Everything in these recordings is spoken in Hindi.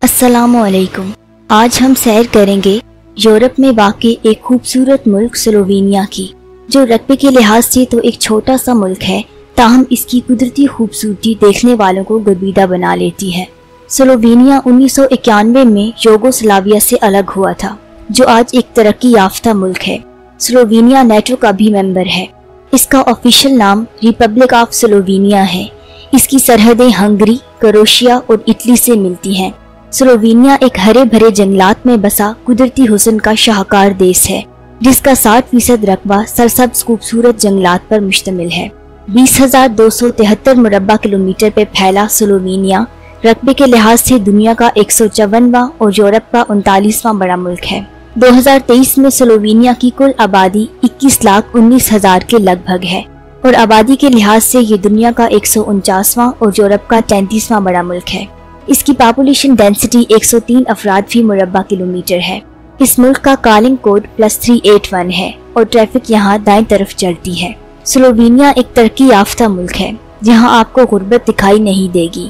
अस्सलामुअलैकुम। आज हम सैर करेंगे यूरोप में वाक़ई एक खूबसूरत मुल्क स्लोवेनिया की, जो रकबे के लिहाज से तो एक छोटा सा मुल्क है, ताहम इसकी कुदरती खूबसूरती देखने वालों को गर्विदा बना लेती है। स्लोवेनिया 1991 में यूगोस्लाविया से अलग हुआ था, जो आज एक तरक्की याफ्ता मुल्क है। स्लोवेनिया नेटो का भी मेंबर है। इसका ऑफिशियल नाम रिपब्लिक ऑफ स्लोवेनिया है। इसकी सरहदें हंगरी, क्रोएशिया और इटली से मिलती हैं। स्लोवेनिया एक हरे भरे जंगलात में बसा कुदरती हुस्न का शाहकार देश है, जिसका 60% रकबा सरसब्ज खूबसूरत जंगलात पर मुश्तमिल है। 20,273 मुरब्बा किलोमीटर पे फैला स्लोवेनिया रकबे के लिहाज से दुनिया का 154वां और यूरोप का 39वां बड़ा मुल्क है। 2023 में स्लोवेनिया की कुल आबादी 21,19,000 के लगभग है और आबादी के लिहाज से ये दुनिया का 149वां और यूरोप का 33वां बड़ा मुल्क है। इसकी पॉपुलेशन डेंसिटी 103 अफराद फी मुरब्बा किलोमीटर है। इस मुल्क का कॉलिंग कोड +381 है और ट्रैफिक यहाँ दाएं तरफ चलती है। स्लोवेनिया एक तरक्की याफ्ता मुल्क है, जहाँ आपको गुर्बत दिखाई नहीं देगी।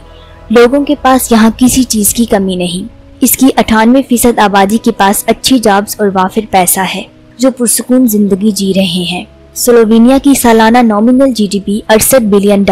लोगों के पास यहाँ किसी चीज की कमी नहीं। इसकी 98% आबादी के पास अच्छी जॉब्स और वाफिर पैसा है, जो पुरसुकून जिंदगी जी रहे हैं। स्लोवेनिया की सालाना नॉमिनल GDP $68 बिलियन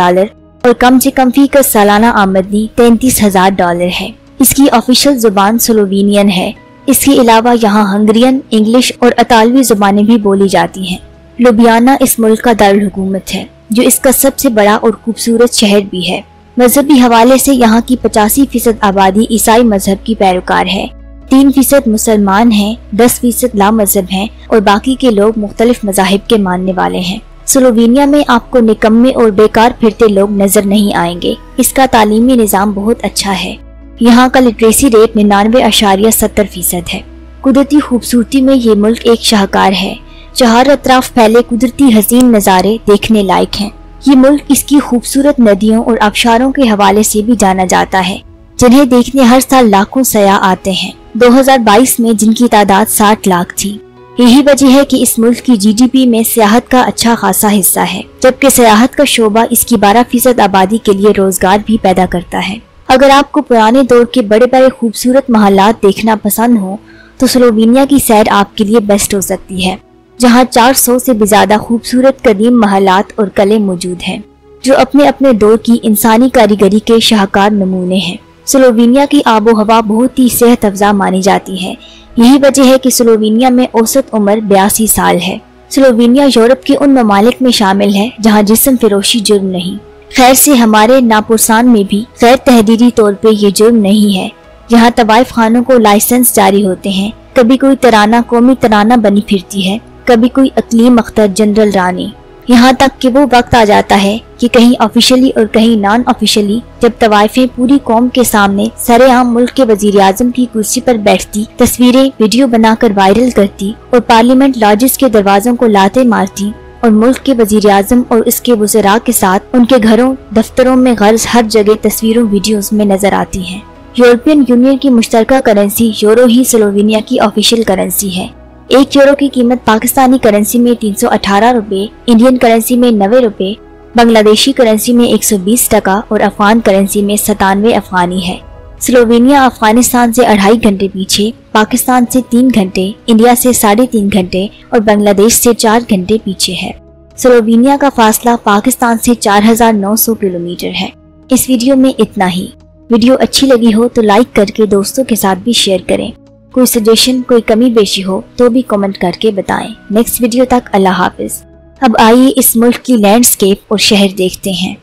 और कम से कम फीसद सालाना आमदनी $33,000 है। इसकी ऑफिशियल जुबान स्लोवेनियन है। इसके अलावा यहाँ हंगरियन, इंग्लिश और इतालवी जुबानें भी बोली जाती हैं। लुबियाना इस मुल्क का दारुल हुकूमत है, जो इसका सबसे बड़ा और खूबसूरत शहर भी है। मजहबी हवाले से यहाँ की 85% आबादी ईसाई मजहब की पैरोकार है। 3% मुसलमान हैं, 10% लामजहब हैं और बाकी के लोग मुख्तलिफ मजाहिब के मानने वाले हैं। स्लोवेनिया में आपको निकम्मे और बेकार फिरते लोग नजर नहीं आएंगे। इसका तालीमी निज़ाम बहुत अच्छा है। यहाँ का लिटरेसी रेट 99.70% है। कुदरती खूबसूरती में ये मुल्क एक शाहकार है। चारों तरफ फैले कुदरती हसीन नज़ारे देखने लायक हैं। ये मुल्क इसकी खूबसूरत नदियों और आबशारों के हवाले से भी जाना जाता है, जिन्हें देखने हर साल लाखों सयाह आते हैं। 2022 में जिनकी तादाद 60 लाख थी। यही वजह है कि इस मुल्क की GDP में सियाहत का अच्छा खासा हिस्सा है, जबकि सियाहत का शोबा इसकी 12% आबादी के लिए रोजगार भी पैदा करता है। अगर आपको पुराने दौर के बड़े बड़े खूबसूरत महलात देखना पसंद हो, तो स्लोवेनिया की सैर आपके लिए बेस्ट हो सकती है, जहाँ 400 से भी ज्यादा खूबसूरत कदीम महलात और कले मौजूद हैं, जो अपने अपने दौर की इंसानी कारीगरी के शाहकार नमूने हैं। स्लोवेनिया की आबो हवा बहुत ही सेहत अफजा मानी जाती है। यही वजह है कि स्लोवेनिया में औसत उम्र 82 साल है। स्लोवेनिया यूरोप के उन ममालिक में शामिल है जहाँ जिस्म फरोशी जुर्म नहीं। खैर से हमारे नापुरसान में भी गैर तहदीदी तौर पे ये जुर्म नहीं है। यहाँ तवाइफ खानों को लाइसेंस जारी होते हैं। कभी कोई तराना कौमी तराना बनी फिरती है, कभी कोई अकलीम अख्तर जनरल रानी। यहाँ तक कि वो वक्त आ जाता है कि कहीं ऑफिशियली और कहीं नॉन ऑफिशियली जब तवाइफें पूरी कौम के सामने सरेआम मुल्क के वजीर आजम की कुर्सी पर बैठती तस्वीरें वीडियो बनाकर वायरल करती और पार्लियामेंट लॉजेस के दरवाजों को लाते मारती और मुल्क के वजीर आजम और इसके वज़रा के साथ उनके घरों दफ्तरों में गर्ज हर जगह तस्वीरों वीडियोस में नजर आती हैं। यूरोपियन यूनियन की मुश्तरका करेंसी यूरो ही स्लोवेनिया की ऑफिशियल करेंसी है। 1 यूरो की कीमत पाकिस्तानी करेंसी में 318 रुपए, इंडियन करेंसी में 90 रुपए, बांग्लादेशी करेंसी में 120 टका और अफगान करेंसी में 97 अफगानी है। स्लोवेनिया अफगानिस्तान से 2.5 घंटे पीछे, पाकिस्तान से 3 घंटे, इंडिया से 3.5 घंटे और बांग्लादेश से 4 घंटे पीछे है। स्लोवेनिया का फासला पाकिस्तान से 4,900 किलोमीटर है। इस वीडियो में इतना ही। वीडियो अच्छी लगी हो तो लाइक करके दोस्तों के साथ भी शेयर करें। कोई सजेशन, कोई कमी बेशी हो तो भी कमेंट करके बताएं। नेक्स्ट वीडियो तक अल्लाह हाफिज। अब आइए इस मुल्क की लैंडस्केप और शहर देखते हैं।